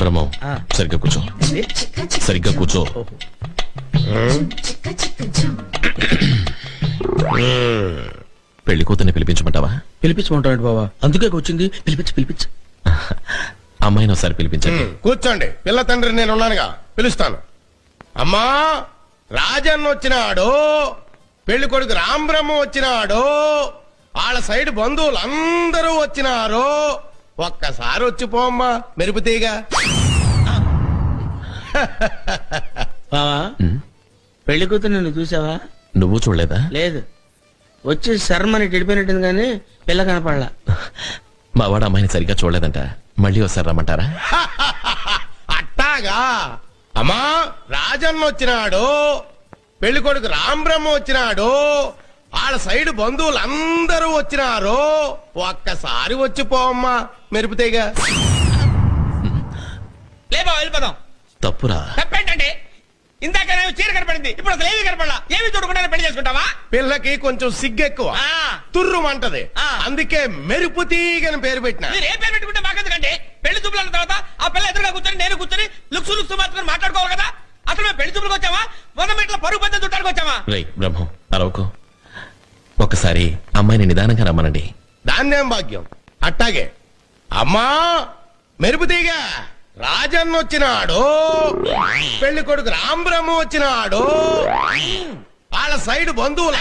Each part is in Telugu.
బ్రహ్మం సరిగ్గా కూర్చో, సరిగ్గా కూర్చో. పెళ్లి కూతుర్ని పిలిపించమంటావా? పిలిపించమంటాడు బావా, అందుకే వచ్చింది. పిలిపించు. అమ్మాయిని ఒకసారి పిలిపించండి. కూర్చోండి, పిల్ల తండ్రి నేను ఉన్నానుగా, పిలుస్తాను. అమ్మా, రాజన్న వచ్చినాడు, పెళ్లి కొడుకు రాంబ్రహ్మ వచ్చినాడు, వాళ్ళ సైడ్ బంధువులు అందరూ వచ్చినారు. ఒక్కసారి వచ్చిపోమ్మా మెరుపుతీగా. బావా, పెళ్లి కూతురు నిన్ను చూసావా? నువ్వు చూడలేదా? లేదు, వచ్చి శర్మని గడిపోయినట్టుంది కానీ పిల్ల కనపడలా. మా వాడు అమ్మాయిని సరిగ్గా చూడలేదంట, మళ్ళీ ఒకసారి రమ్మంటారా? అట్టాగా. అమ్మా, రాజన్న వచ్చినాడు, పెళ్లి కొడుకు రాంబ్రహ్మ వచ్చినాడు, వాళ్ళ సైడ్ బంధువులు అందరూ వచ్చినారు. ఒక్కసారి వచ్చిపోమ్మా మెరుపుతీగా. లేబా వెళ్ళిపోదాం. తప్పురా. తప్పేంటండి? ఇందాక చీర కనపడింది, ఇప్పుడు అసలు ఏమీ కనపడలా. ఏమి చూడకుండా పెళ్లి చేసుకుంటావా? పిల్లకి కొంచెం సిగ్గెక్కువ, తుర్రుమంటది, అందుకే మెరుపుతీగని పేరు పెట్టిన. మీరు ఏ పేరు పెట్టుకుంటే మాకెందుకండి? పెళ్లి చూపులు అన్న తర్వాత ఆ పిల్ల ఎదురుగా కూర్చొని నేను కూర్చొని లుక్స్ మాత్రం మాట్లాడుకోవాలి కదా. అసలు మేము పెళ్లి చూపులకు వచ్చామా, మొదమెట్ల పరుగు పద్ధతి చుట్టానికి వచ్చామా? రై బ్రహ్మం, అరవకు. ఒకసారి అమ్మాయిని నిదానంగా రమ్మనండి. దాన్నేం భాగ్యం. అట్టాగే. అమ్మా మెరుపుతీగ, రాజన్న వచ్చినాడు, పెళ్లి కొడుకు రాంబ్రహ్మ వచ్చినాడు, వాళ్ళ సైడ్ బంధువులు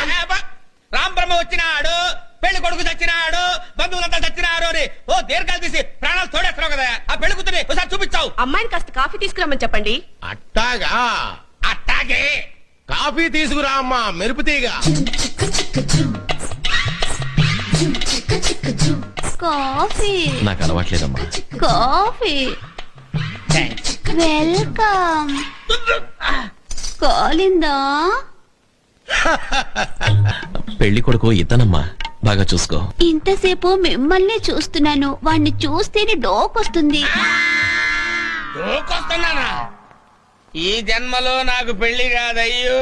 రాంబ్రహ్మ వచ్చినాడు, పెళ్లి కొడుకు చచ్చినాడు, బంధువులంతా చచ్చినారు అని ఓ దీర్ఘాలు తీసి ప్రాణాలు తోడేస్తున్నావు కదా. ఆ పెళ్లి కూతుని ఒకసారి చూపించావు. అమ్మాయిని కాస్త కాఫీ తీసుకురమ్మని చెప్పండి. అట్టాగా. అట్టాగే. కాఫీ తీసుకురా అమ్మా మెరుపుతీగ. కాఫీ. నాకు అలవాట్లేదమ్మా. కాఫీ. వెల్కమ్. కాలిందా? పెళ్లి కొడుకు ఇతనమ్మా, బాగా చూసుకో. ఇంతసేపు మిమ్మల్ని చూస్తున్నాను, వాణ్ణి చూస్తేనే డోకొస్తుంది. ఈ జన్మలో నాకు పెళ్లి కాదయ్యో.